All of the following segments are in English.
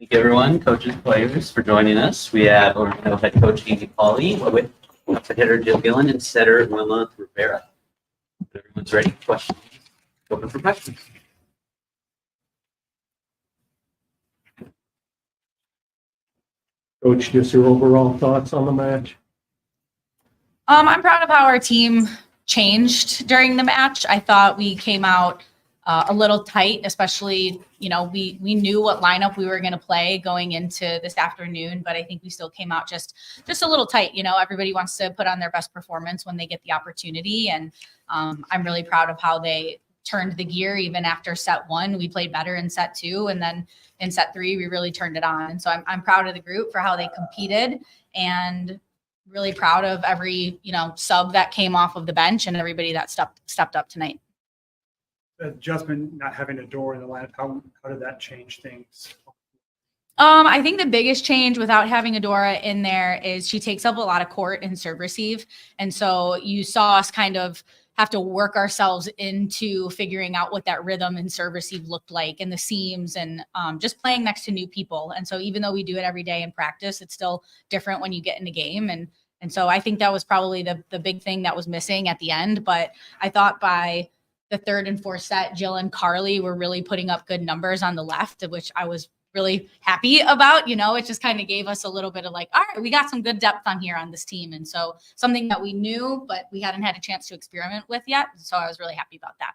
Thank you, everyone, coaches, players, for joining us. We have Orlando head coach Amy Pauley with hitter Jill Gillen and setter Wilma Rivera. If everyone's ready, questions? Open for questions. Coach, just your overall thoughts on the match? I'm proud of how our team changed during the match. I thought we came out a little tight, especially, we knew what lineup we were going to play going into this afternoon, but I think we still came out just a little tight. Everybody wants to put on their best performance when they get the opportunity. And I'm really proud of how they turned the gear. Even after set one, we played better in set two. And then in set three, we really turned it on. And so I'm proud of the group for how they competed, and really proud of every, sub that came off of the bench and everybody that stepped up tonight. Adjustment, not having a door in the lineup, how did that change things? I think the biggest change without having Adora in there is she takes up a lot of court and serve receive. And so you saw us kind of have to work ourselves into figuring out what that rhythm and serve receive looked like, and the seams, and just playing next to new people. And so even though we do it every day in practice, it's still different when you get in a game. And so I think that was probably the big thing that was missing at the end. But I thought by the third and fourth set, Jill and Carly were really putting up good numbers on the left, which I was really happy about. It just kind of gave us a little bit of like, all right, we got some good depth on here on this team. And so something that we knew, but we hadn't had a chance to experiment with yet. So I was really happy about that.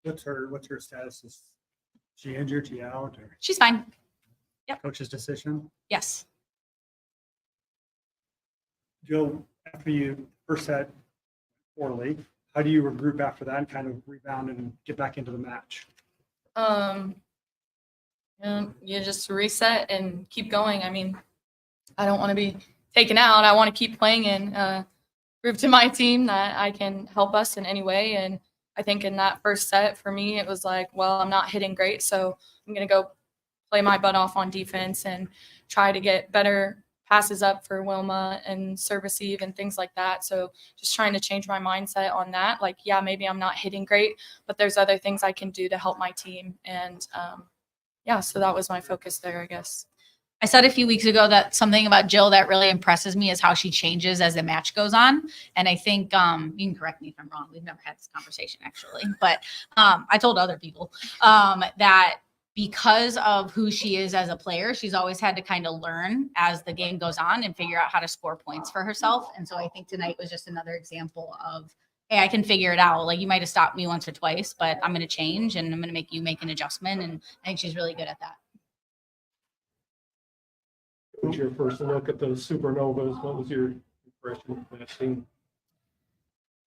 What's her status? Is she injured? She out? Or she's fine. Yep. Coach's decision? Yes. Jill, after you first set poorly, how do you regroup after that and kind of rebound and get back into the match? You just reset and keep going. I mean, I don't want to be taken out. I want to keep playing and prove to my team that I can help us in any way. And I think in that first set for me, it was like, well, I'm not hitting great, so I'm going to go play my butt off on defense and try to get better passes up for Wilma and serve receive and things like that. So just trying to change my mindset on that. Like, yeah, maybe I'm not hitting great, but there's other things I can do to help my team. And yeah, so that was my focus there, I guess. I said a few weeks ago that something about Jill that really impresses me is how she changes as the match goes on. And I think you can correct me if I'm wrong. We've never had this conversation actually, but I told other people that because of who she is as a player, she's always had to kind of learn as the game goes on and figure out how to score points for herself. And so I think tonight was just another example of, hey, I can figure it out. Like, you might have stopped me once or twice, but I'm going to change and I'm going to make you make an adjustment. And I think she's really good at that. What was your first look at the Supernovas? What was your impression of that team?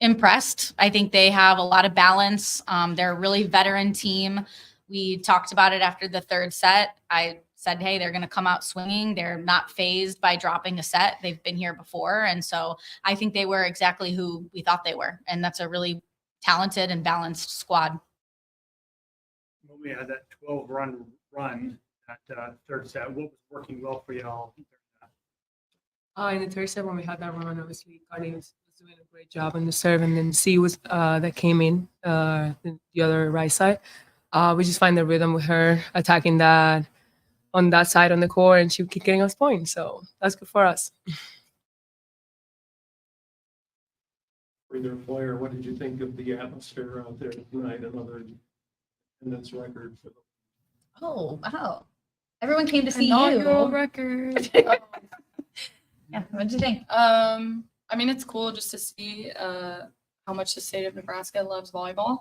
Impressed. I think they have a lot of balance. They're a really veteran team. We talked about it after the third set. I said, hey, they're going to come out swinging. They're not phased by dropping a set. They've been here before. And so I think they were exactly who we thought they were. And that's a really talented and balanced squad. When we had that 12-run run, that third set, what was working well for y'all? In the third set, when we had that run, obviously Carney was doing a great job on the serve, and then C was that came in the other right side. We just find the rhythm with her attacking that on that side on the court, and she would keep getting us points. So that's good for us. For either player, what did you think of the atmosphere out there tonight? Another attendance record for them. Oh, wow. Everyone came to see Inaugural you. record. Yeah. What did you think? I mean, it's cool just to see how much the state of Nebraska loves volleyball.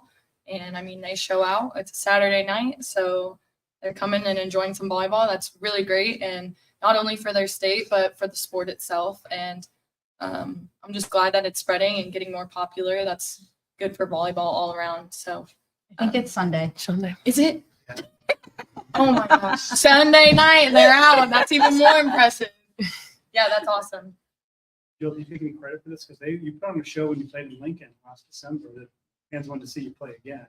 And I mean, they show out. It's a Saturday night, so they're coming and enjoying some volleyball. That's really great. And not only for their state, but for the sport itself. And I'm just glad that it's spreading and getting more popular. That's good for volleyball all around. So I think it's Sunday. Sunday. is it? Oh my gosh. Sunday night, they're out. That's even more impressive. Yeah, that's awesome. Jill, do you take any credit for this? Because you put on a show when you played in Lincoln last December that fans wanted to see you play again.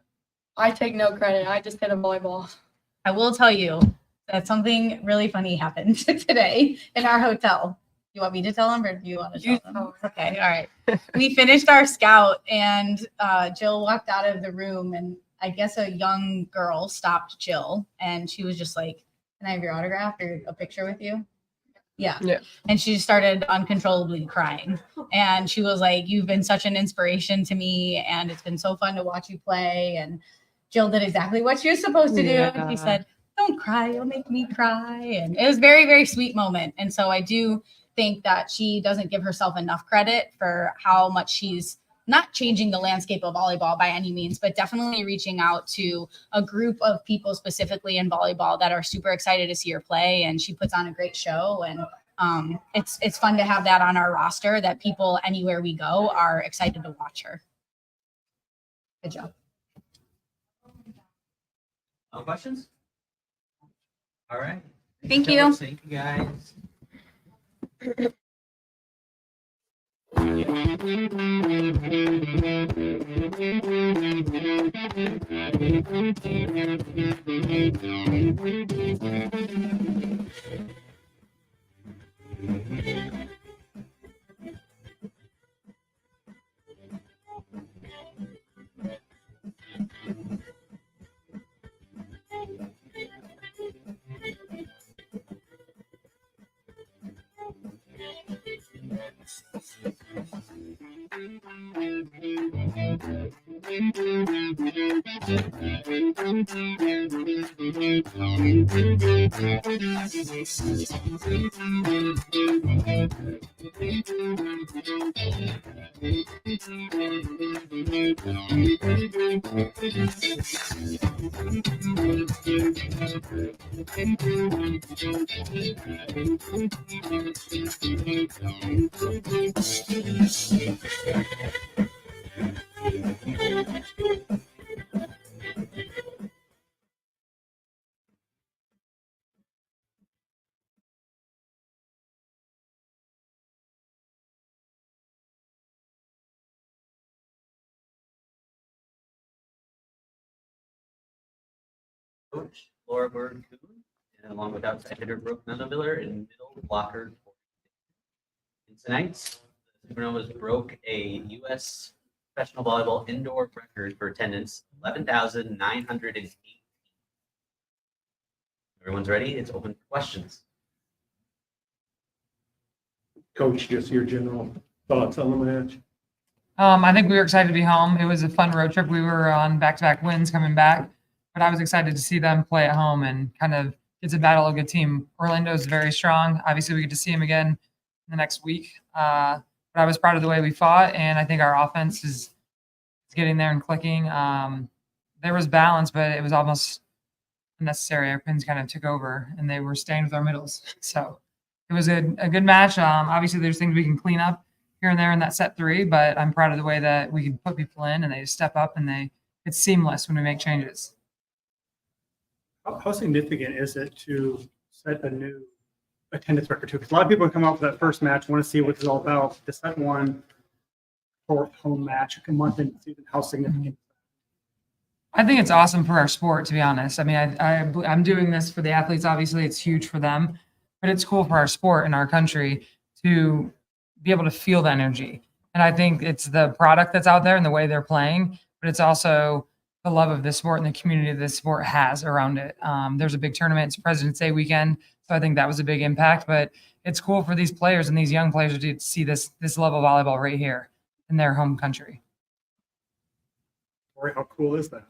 I take no credit. I just hit a volleyball. I will tell you that something really funny happened today in our hotel. You want me to tell them or do you want to tell them? Okay, all right. We finished our scout and Jill walked out of the room and I guess a young girl stopped Jill and she was just like, can I have your autograph or a picture with you? Yeah. And she started uncontrollably crying. And she was like, you've been such an inspiration to me and it's been so fun to watch you play. And Jill did exactly what she was supposed to do. And she said, don't cry, you'll make me cry. And it was a very, very sweet moment. And so I do think that she doesn't give herself enough credit for how much she's not changing the landscape of volleyball by any means, but definitely reaching out to a group of people specifically in volleyball that are super excited to see her play. And she puts on a great show. And it's fun to have that on our roster, that people anywhere we go are excited to watch her. Good job. No questions? All right. Thank so you. much. Thank you, guys. Coach Laura Berg, and along with outside hitter Brooke Melviller and middle blocker. And tonight, the Supernovas broke a U.S. professional volleyball indoor record for attendance, 11,908. Everyone's ready? It's open for questions. Coach, just your general thoughts on the match? I think we were excited to be home. It was a fun road trip. We were on back-to-back wins coming back, but I was excited to see them play at home and kind of get to battle a good team. Orlando is very strong. Obviously, we get to see them again in the next week. But I was proud of the way we fought, and I think our offense is getting there and clicking. There was balance, but it was almost unnecessary. Our pins kind of took over, and they were staying with our middles. So it was a good match. Obviously, there's things we can clean up here and there in that set 3, but I'm proud of the way that we can put people in and they just step up and it's seamless when we make changes. How significant is it to set a new attendance record too? Because a lot of people come out for that first match, want to see what it's all about. To set one fourth home match a month into the season, how significant? I think it's awesome for our sport, to be honest. I mean, I'm doing this for the athletes. Obviously, it's huge for them, but it's cool for our sport and our country to be able to feel the energy. And I think it's the product that's out there and the way they're playing, but it's also the love of the sport and the community this sport has around it. There's a big tournament. It's President's Day weekend. So I think that was a big impact, but it's cool for these players and these young players to see this level of volleyball right here in their home country. Or how cool is that?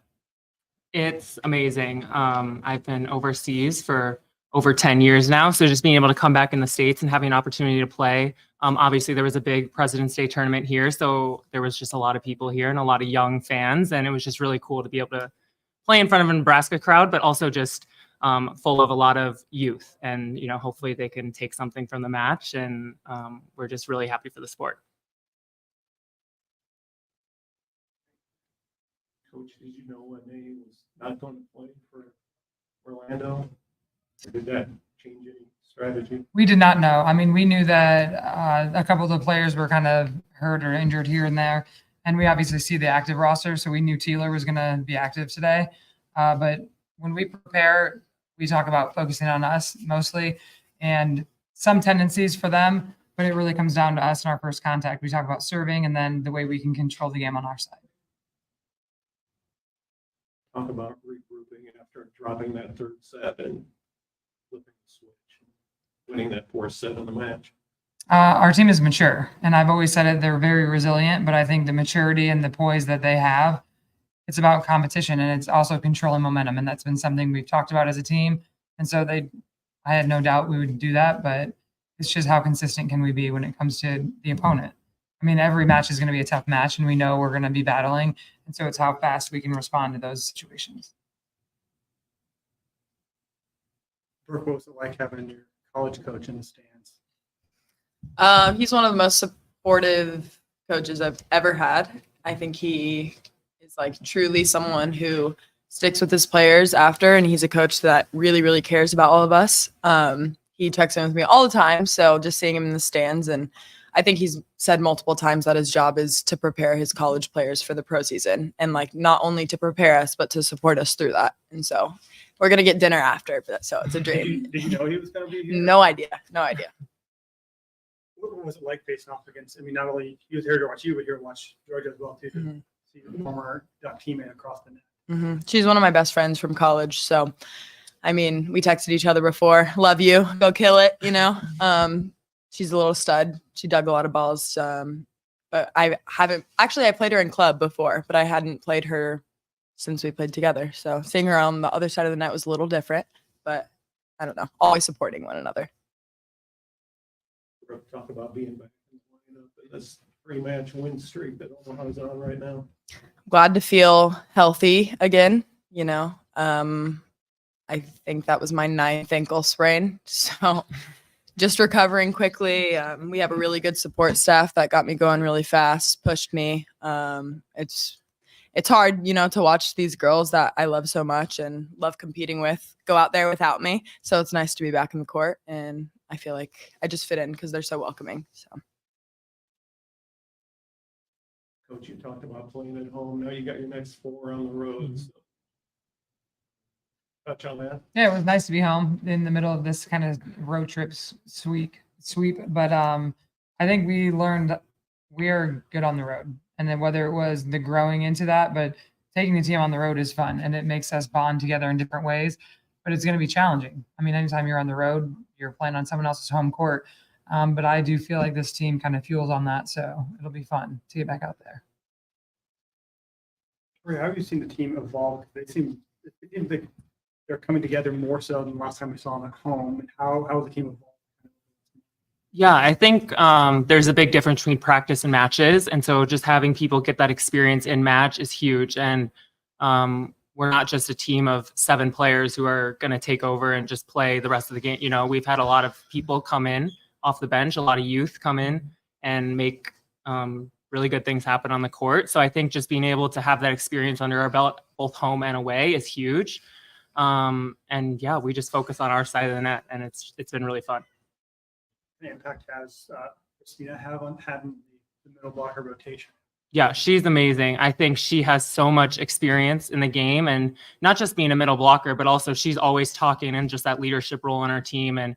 It's amazing. I've been overseas for over 10 years now. So just being able to come back in the States and having an opportunity to play. Obviously, there was a big President's Day tournament here. So there was just a lot of people here and a lot of young fans. And it was just really cool to be able to play in front of a Nebraska crowd, but also just full of a lot of youth. And, you know, hopefully they can take something from the match. And we're just really happy for the sport. Coach, did you know when they was not going to play for Orlando? Or did that change any strategy? We did not know. I mean, we knew that a couple of the players were kind of hurt or injured here and there. And we obviously see the active roster. So we knew Taylor was going to be active today. But when we prepare, we talk about focusing on us mostly and some tendencies for them. But it really comes down to us in our first contact. We talk about serving and then the way we can control the game on our side. Talk about regrouping after dropping that third set and flipping the switch, winning that fourth set of the match. Our team is mature, and I've always said it. They're very resilient, but I think the maturity and the poise that they have, it's about competition, and it's also controlling momentum, and that's been something we've talked about as a team. And so I had no doubt we would do that, but it's just how consistent can we be when it comes to the opponent. I mean, every match is going to be a tough match, and we know we're going to be battling, and so it's how fast we can respond to those situations. Brooke, what was it like having your college coach in the stands? He's one of the most supportive coaches I've ever had. I think he is like truly someone who sticks with his players after, and he's a coach that really, really cares about all of us. He checks in with me all the time, so just seeing him in the stands, and I think he's said multiple times that his job is to prepare his college players for the pro season, and like not only to prepare us, but to support us through that. And so we're gonna get dinner after, so it's a dream. Did you know he was going to be here? No idea. What was it like facing off against? I mean, not only he was here to watch you, but here to watch Georgia as well too. To Mhm. see your former Duck teammate across the net. She's one of my best friends from college. So, I mean, we texted each other before. Love you. Go kill it. You know, she's a little stud. She dug a lot of balls. But I haven't actually, I played her in club before, but I hadn't played her since we played together. So seeing her on the other side of the net was a little different, but I don't know, always supporting one another. We're talk about being back in the lineup in this 3-match win streak that Omaha's on right now. Glad to feel healthy again. You know, I think that was my 9th ankle sprain. So just recovering quickly. We have a really good support staff that got me going really fast, pushed me. it's hard, to watch these girls that I love so much and love competing with go out there without me. So it's nice to be back in the court, and I feel like I just fit in because they're so welcoming. So. Coach, you talked about playing at home. Now you got your next 4 on the road. So. Touch on that. Yeah, it was nice to be home in the middle of this kind of road trip sweep. But I think we learned we are good on the road. And then whether it was the growing into that, but taking the team on the road is fun and it makes us bond together in different ways. But it's going to be challenging. I mean, anytime you're on the road, you're playing on someone else's home court. But I do feel like this team kind of fuels on that. So it'll be fun to get back out there. How have you seen the team evolve? It seems like they're coming together more so than the last time we saw them at home. And how has the team evolved? Yeah, I think there's a big difference between practice and matches. And so just having people get that experience in match is huge. And we're not just a team of 7 players who are going to take over and just play the rest of the game. We've had a lot of people come in off the bench, a lot of youth come in and make really good things happen on the court. So I think just being able to have that experience under our belt, both home and away, is huge. And yeah, we just focus on our side of the net, and it's been really fun. The impact has Christina had in the middle blocker rotation? Yeah, she's amazing. I think she has so much experience in the game, and not just being a middle blocker, but also she's always talking and just that leadership role in our team. And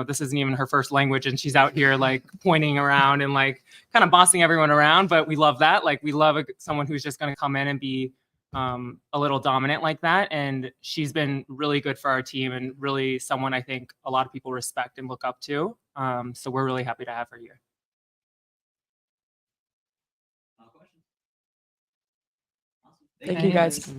this isn't even her first language, and she's out here like pointing around and like kind of bossing everyone around. But we love that. Like we love someone who's just going to come in and be a little dominant like that. And she's been really good for our team and really someone I think a lot of people respect and look up to. So we're really happy to have her here. Questions? Awesome. Thank you, guys.